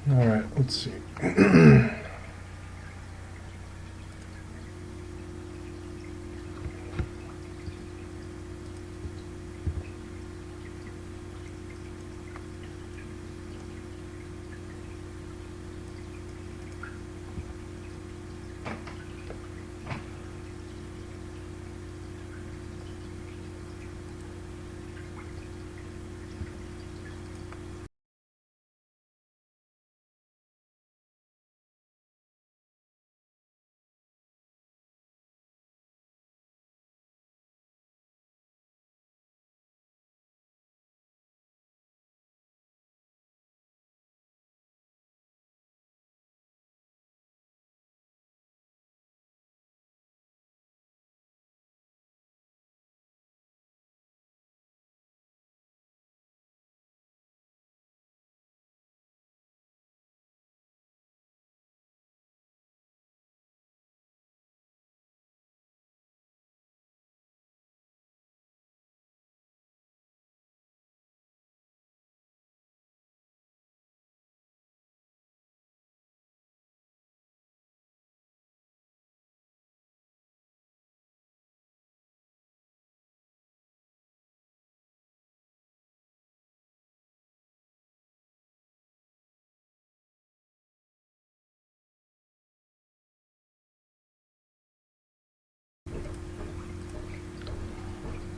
Alright, let's see.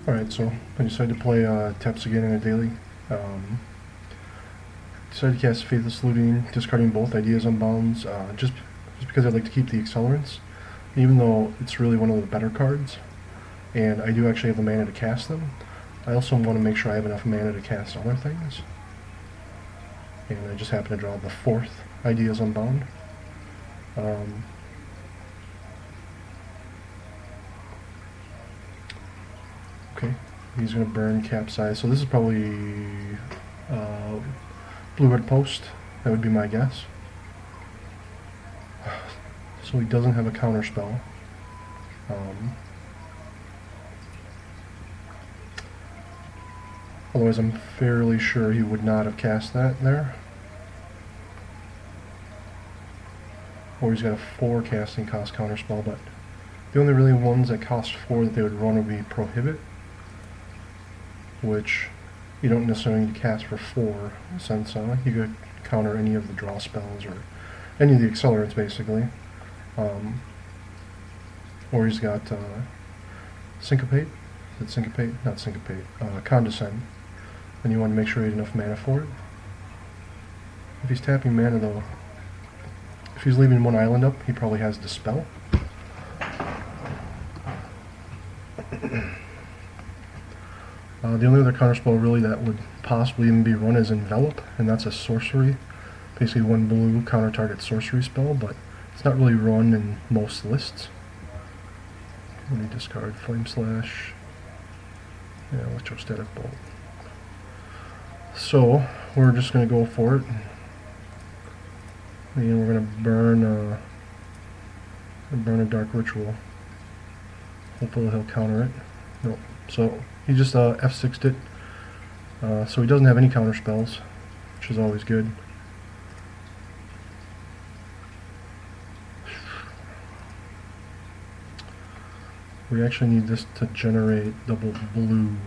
Alright, so I decided to play Taps again in a daily. Decided to cast Faithless Looting, discarding both Ideas Unbounds, just because I'd like to keep the accelerants, even though it's really one of the better cards, and I do actually have the mana to cast them. I also want to make sure I have enough mana to cast other things, and I just happen to draw the fourth Ideas Unbound. Okay, he's going to burn Capsize, so this is probably Blue-Red Post, that would be my guess. So he doesn't have a counter spell. Otherwise I'm fairly sure he would not have cast that there. Or he's got a 4 casting cost counter spell, but the only really ones that cost 4 that they would run would be Prohibit, which you don't necessarily need to cast for 4, since you could counter any of the draw spells or any of the accelerants basically. Or he's got Syncopate. Is it Syncopate? Not Syncopate. Condescend. And you want to make sure he had enough mana for it. If he's tapping mana though, if he's leaving one island up, he probably has Dispel. The only other counterspell really that would possibly even be run is Envelop, and that's a sorcery. Basically one blue counter target sorcery spell, but it's not really run in most lists. Let me discard Flame Slash. Yeah, Electrostatic Bolt. So, we're just going to go for it. And we're going to burn a Dark Ritual. Hopefully he'll counter it. Nope. So, he just F6'd it. So he doesn't have any counter spells, which is always good. We actually need this to generate double blue.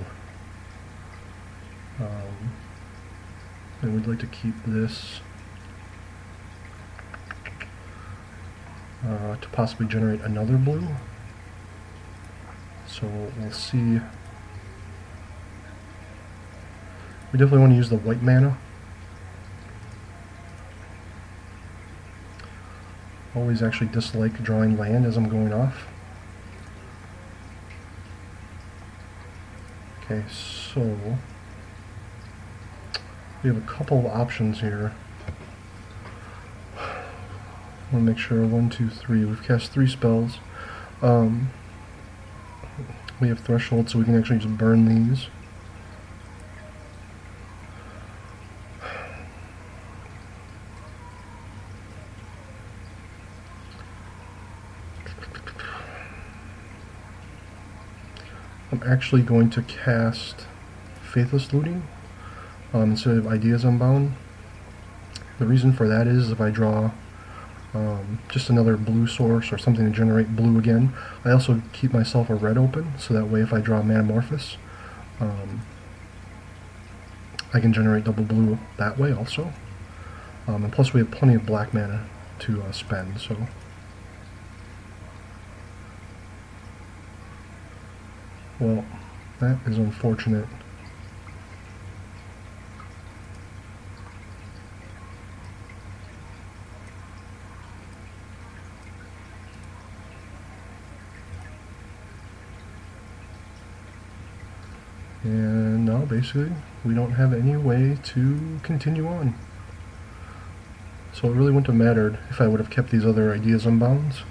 And we'd like to keep this to possibly generate another blue. So we'll see. We definitely want to use the white mana. Always actually dislike drawing land as I'm going off. Okay, so we have a couple of options here. I want to make sure 1, 2, 3. We've cast 3 spells. We have Threshold, so we can actually just burn these. I'm actually going to cast Faithless Looting instead of Ideas Unbound. The reason for that is if I draw just another blue source or something to generate blue again, I also keep myself a red open, so that way if I draw Manamorphous, I can generate double blue that way also. And plus we have plenty of black mana to spend, so. Well, that is unfortunate. And now basically we don't have any way to continue on. So it really wouldn't have mattered if I would have kept these other ideas unbounds.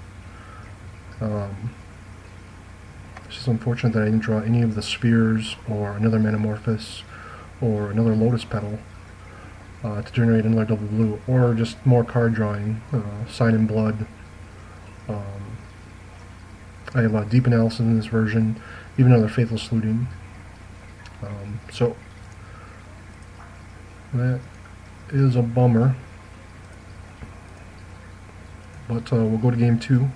It's just unfortunate that I didn't draw any of the spheres or another Manamorphous or another Lotus Petal to generate another double blue, or just more card drawing, Sign in Blood. I have Deep Analysis in this version, even another Faithless Looting. So that is a bummer, but we'll go to game 2.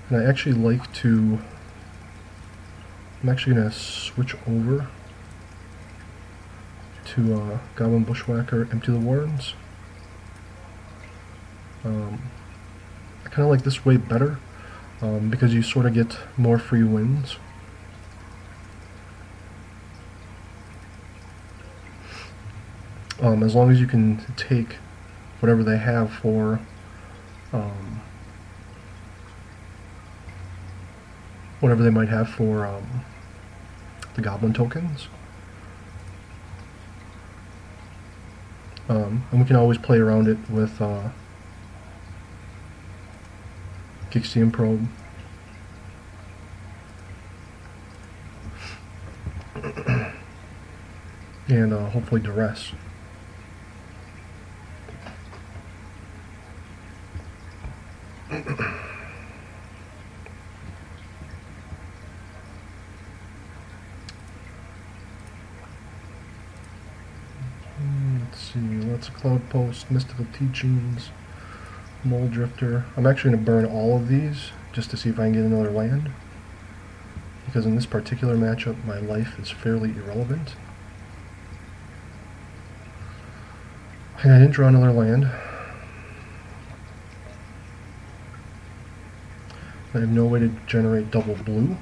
And I actually like to, I'm actually going to switch over to Goblin Bushwhacker, Empty the Warrens. I kind of like this way better, because you sort of get more free wins. As long as you can take whatever they have for whatever they might have for the goblin tokens. And we can always play around it with Gixian Probe. And hopefully Duress. Let's see, lots of Cloud Post, Mystical Teachings, Mole Drifter. I'm actually going to burn all of these just to see if I can get another land, because in this particular matchup my life is fairly irrelevant. And I didn't draw another land. I have no way to generate double blue.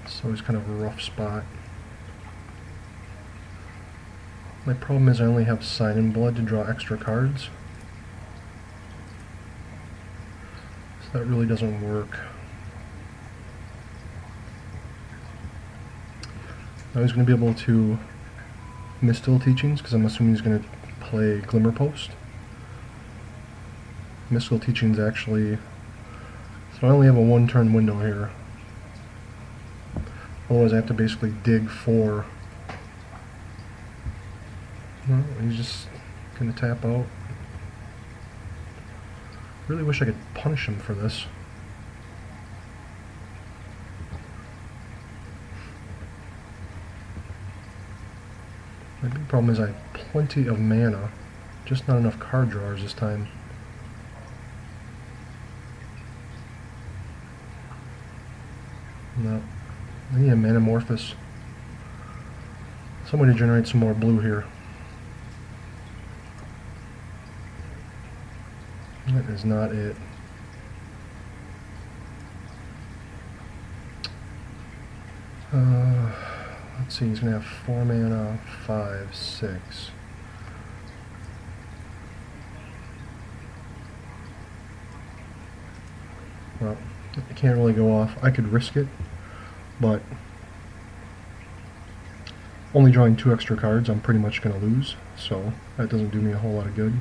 It's always kind of a rough spot. My problem is I only have Sign in Blood to draw extra cards. So that really doesn't work. Now he's going to be able to Mystical Teachings, because I'm assuming he's going to play Glimmer Post. Mystical Teachings actually, so I only have a 1-turn window here. Otherwise I have to basically dig for, no, he's just going to tap out. Really wish I could punish him for this. My big problem is I have plenty of mana, just not enough card drawers this time. No, I need a Manamorphous. Somebody generate some more blue here. That is not it. Let's see, he's going to have 4 mana, 5, 6. Well, I can't really go off. I could risk it, but only drawing 2 extra cards I'm pretty much going to lose, so that doesn't do me a whole lot of good.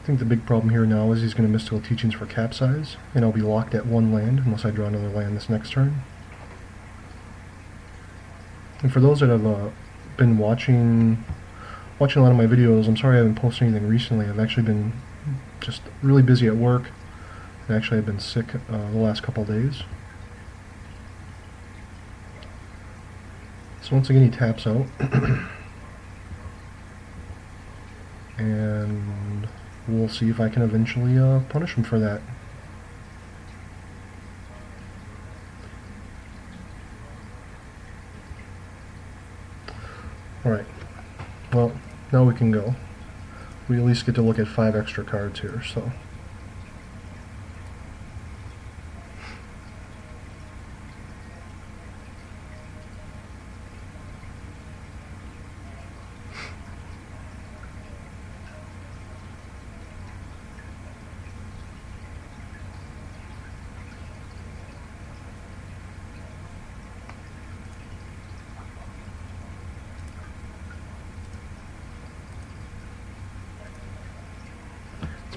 think the big problem here now is he's going to mystical teachings for capsize, and I'll be locked at one land unless I draw another land this next turn. And for those that have been watching a lot of my videos, I'm sorry I haven't posted anything recently. I've actually been just really busy at work, and actually I've been sick the last couple of days. So once again he taps out, and we'll see if I can eventually punish him for that. Alright, well, now we can go. We at least get to look at 5 extra cards here, so.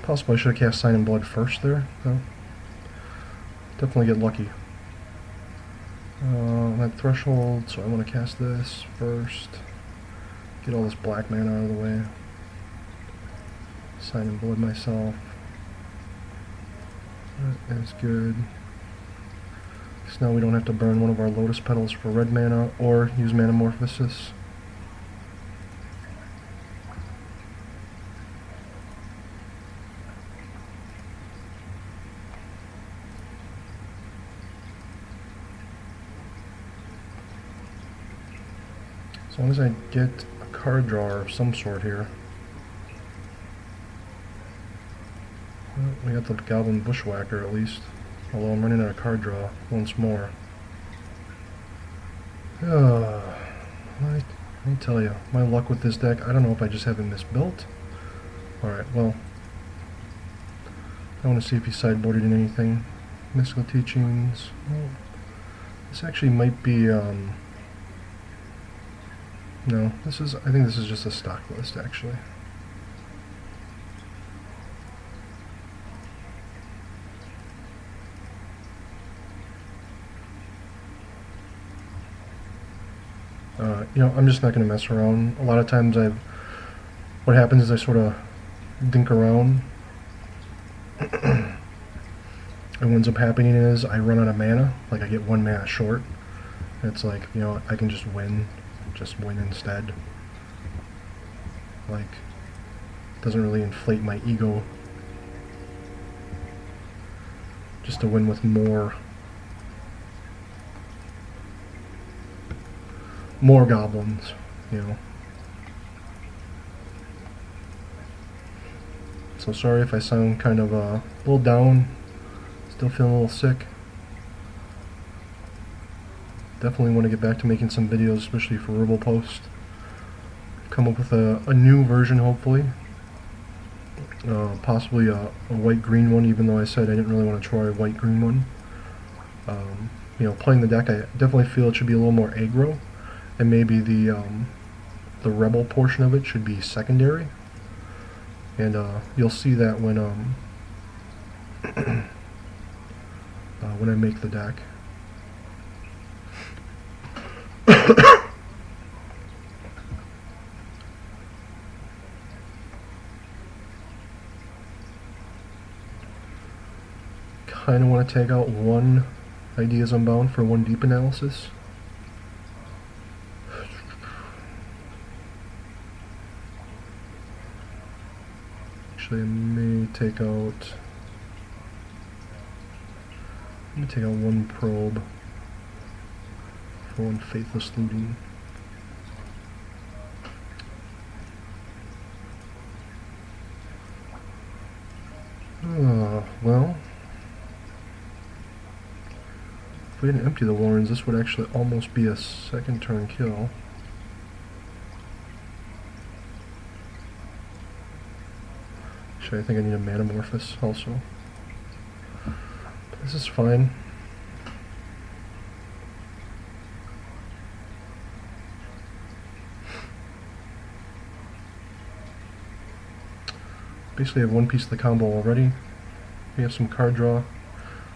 Possible I should have cast Sign in Blood first there. No. Definitely get lucky. That threshold, so I want to cast this first. Get all this black mana out of the way. Sign in Blood myself. That is good. So now we don't have to burn one of our Lotus Petals for red mana or use Manamorphosis. As long as I get a card drawer of some sort here. Well, we got the Goblin Bushwhacker at least, although I'm running out of card draw once more. Let me tell you, my luck with this deck, I don't know if I just have it misbuilt. Alright, well, I want to see if he sideboarded in anything. Mystical Teachings. Well, this actually might be, no, I think this is just a stock list, actually. You know, I'm just not going to mess around. A lot of times what happens is I sort of dink around. And what ends up happening is I run out of mana, like I get 1 mana short. And it's like, you know, I can just win instead. Like, doesn't really inflate my ego. Just to win with more goblins, you know. So sorry if I sound kind of a little down, still feeling a little sick. Definitely want to get back to making some videos, especially for RoboPost. Come up with a new version, hopefully. Possibly a white-green one, even though I said I didn't really want to try a white-green one. You know, playing the deck, I definitely feel it should be a little more aggro, and maybe the rebel portion of it should be secondary. And you'll see that when when I make the deck. Kind of want to take out one Ideas Unbound for 1 deep analysis. Actually, I may take out. I'm going to take out 1 probe for 1 Faithless Looting. Well, if we didn't empty the Warrens, this would actually almost be a 2nd turn kill. Actually, I think I need a Manamorphous also. But this is fine. basically have one piece of the combo already. We have some card draw.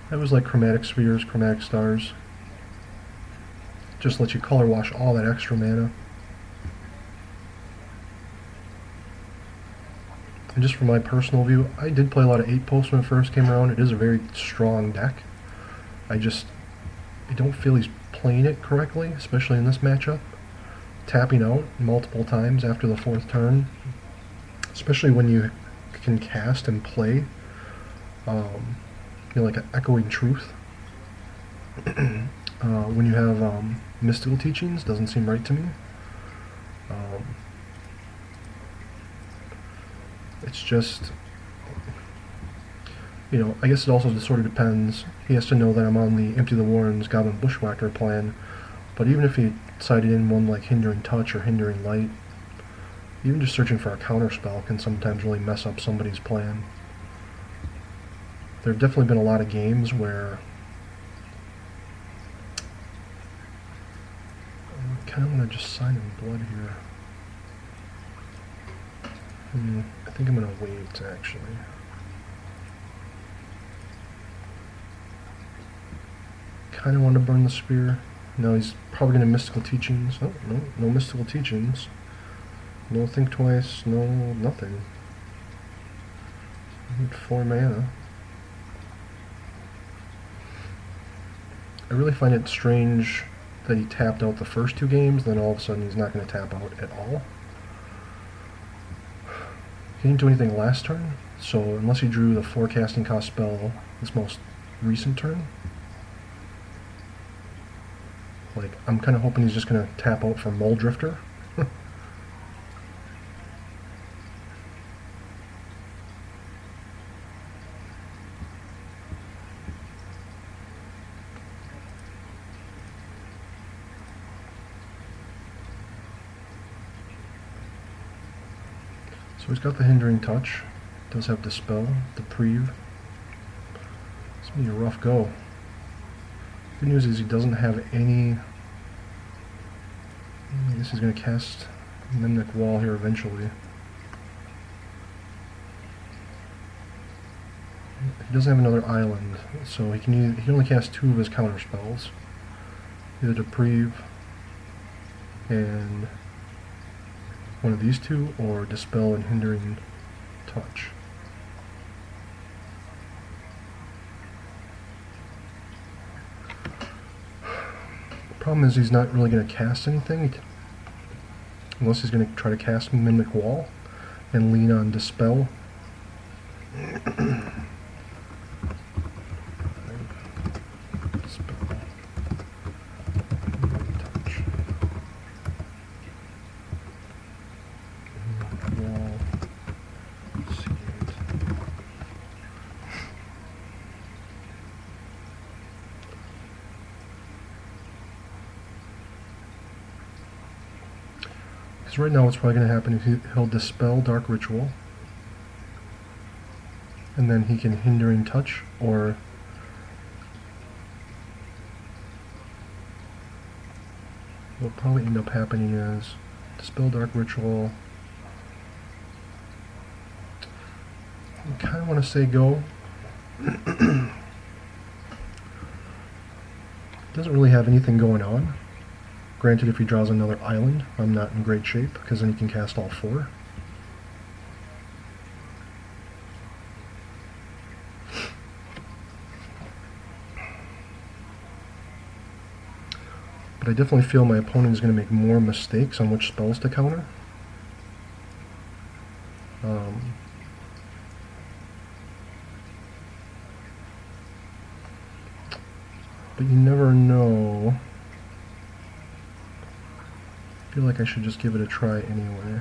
That was like chromatic spheres, chromatic stars. Just lets you color wash all that extra mana. And just from my personal view, I did play a lot of 8-post when it first came around. It is a very strong deck. I don't feel he's playing it correctly, especially in this matchup. Tapping out multiple times after the 4th turn, especially when you can cast and play, like an Echoing Truth. When you have mystical teachings, doesn't seem right to me. It's just, I guess it also just sort of depends. He has to know that I'm on the Empty the Warrens Goblin Bushwhacker plan, but even if he decided in one like Hindering Touch or Hindering Light, even just searching for a counter spell can sometimes really mess up somebody's plan. There have definitely been a lot of games where I kind of want to just sign in blood here. I think I'm going to wait, actually. Kind of want to burn the spear. No, he's probably going to Mystical Teachings. Oh, no Mystical Teachings. No Think Twice, no nothing. I need 4 mana. I really find it strange that he tapped out the first 2 games, then all of a sudden he's not going to tap out at all. He didn't do anything last turn, so unless he drew the 4 casting cost spell this most recent turn, I'm kind of hoping he's just going to tap out for Mole Drifter. So he's got the Hindering Touch, does have Dispel, Deprive. It's going to be a rough go. Good news is he doesn't have any... I guess he's going to cast Mimic Wall here eventually. He doesn't have another island, so he can only cast 2 of his counter spells. Either Deprive and one of these 2, or Dispel and Hindering Touch. Problem is he's not really going to cast anything, unless he's going to try to cast Mimic Wall and lean on Dispel. Right now what's probably going to happen is he'll Dispel Dark Ritual, and then he can Hindering Touch, or what'll probably end up happening is Dispel Dark Ritual. I kind of want to say go. Doesn't really have anything going on. Granted, if he draws another island, I'm not in great shape, because then he can cast all 4. But I definitely feel my opponent is going to make more mistakes on which spells to counter. But you never know. I feel like I should just give it a try anyway.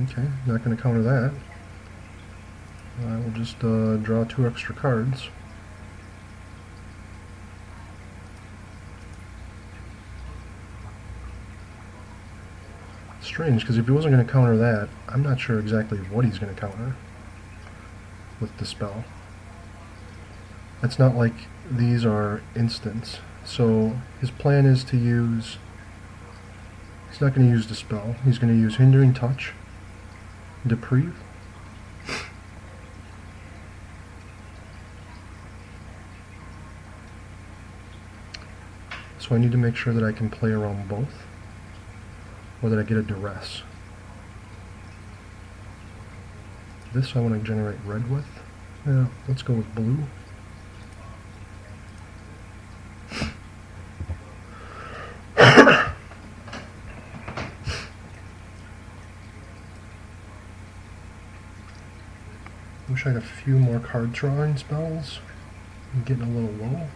Okay, not going to counter that. I will just draw 2 extra cards. Strange, because if he wasn't going to counter that, I'm not sure exactly what he's going to counter with the spell. It's not like these are instants. So his plan is to use, he's not going to use Dispel. He's going to use Hindering Touch, Deprive, so I need to make sure that I can play around both, or that I get a Duress. This I want to generate red with. Yeah, let's go with blue. Wish I had a few more card drawing spells. I'm getting a little low.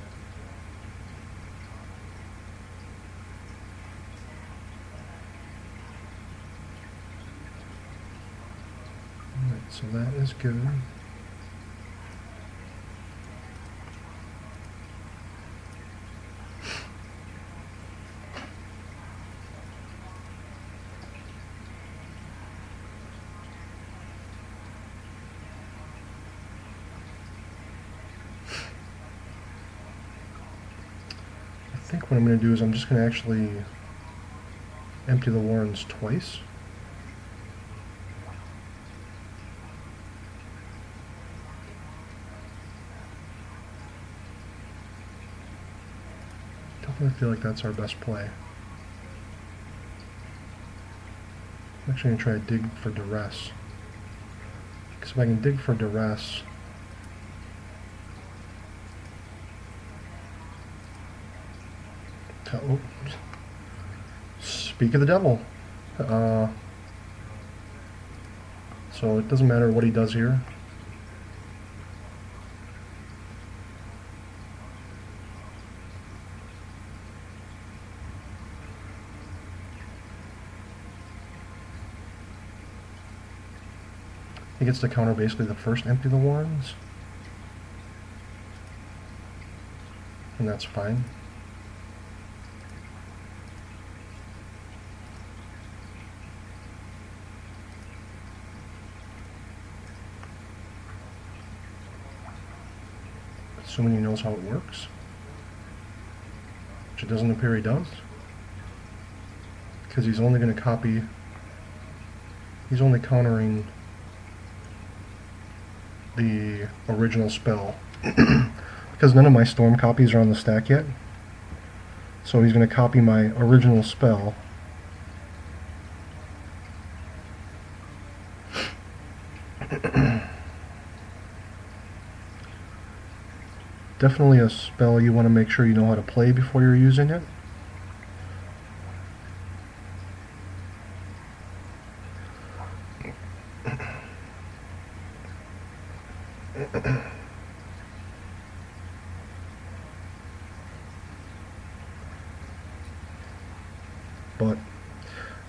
Alright, so that is good. I think what I'm going to do is I'm just going to actually empty the warrens twice. Definitely feel like that's our best play. I'm actually going to try to dig for Duress. Because if I can dig for Duress, oh, speak of the devil. So it doesn't matter what he does here. He gets to counter basically the first empty the warrens. And that's fine. Assuming he knows how it works, which it doesn't appear he does, because he's only going to copy, he's only countering the original spell, because none of my storm copies are on the stack yet, so he's going to copy my original spell definitely a spell you want to make sure you know how to play before you're using it. But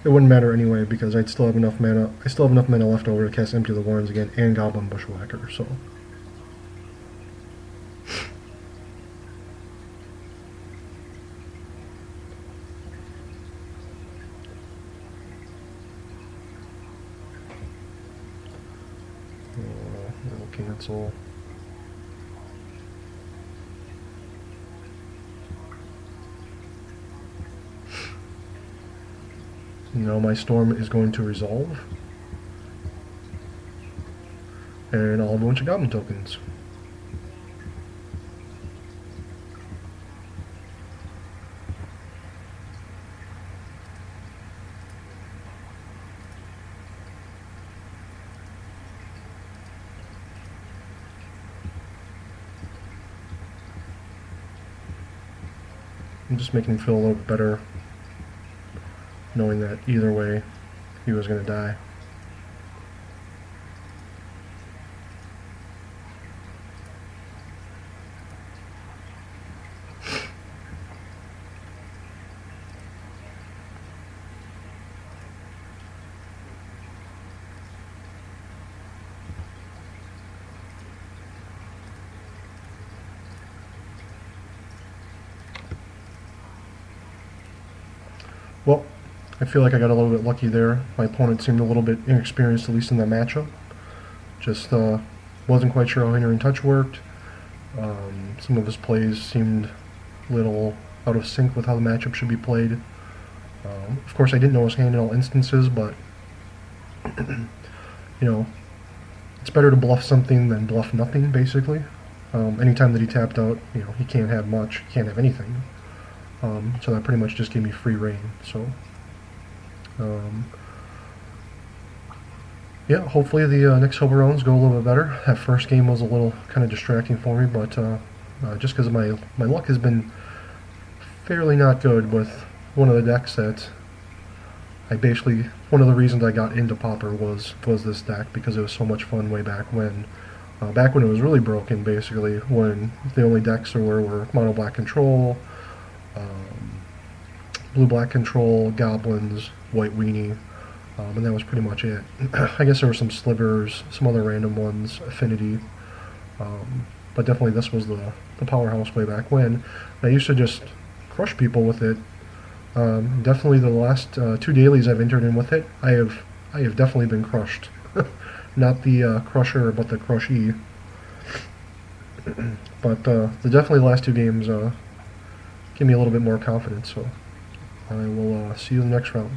it wouldn't matter anyway because I'd still have enough mana. I still have enough mana left over to cast Empty the Warrens again and Goblin Bushwhacker. So. That'll cancel. Now my storm is going to resolve, and I'll have a bunch of goblin tokens. I'm just making him feel a little bit better, knowing that either way he was going to die. Well, I feel like I got a little bit lucky there. My opponent seemed a little bit inexperienced, at least in that matchup. Just wasn't quite sure how Hindering Touch worked. Some of his plays seemed a little out of sync with how the matchup should be played. Of course, I didn't know his hand in all instances, but you know, it's better to bluff something than bluff nothing, basically. Anytime that he tapped out, he can't have much, he can't have anything. So that pretty much just gave me free reign. So, yeah, hopefully the next couple rounds go a little bit better. That first game was a little kind of distracting for me, but just because my luck has been fairly not good with one of the decks that one of the reasons I got into Pauper was this deck, because it was so much fun way back when it was really broken, basically, when the only decks were mono black control, blue black control, goblins, white weenie, and that was pretty much it. I guess there were some slivers, some other random ones, affinity, but definitely this was the powerhouse way back when. I used to just crush people with it. Definitely the last 2 dailies I've entered in with it, I have definitely been crushed. Not the crusher, but the crushee. But definitely the last 2 games give me a little bit more confidence, so I will see you in the next round.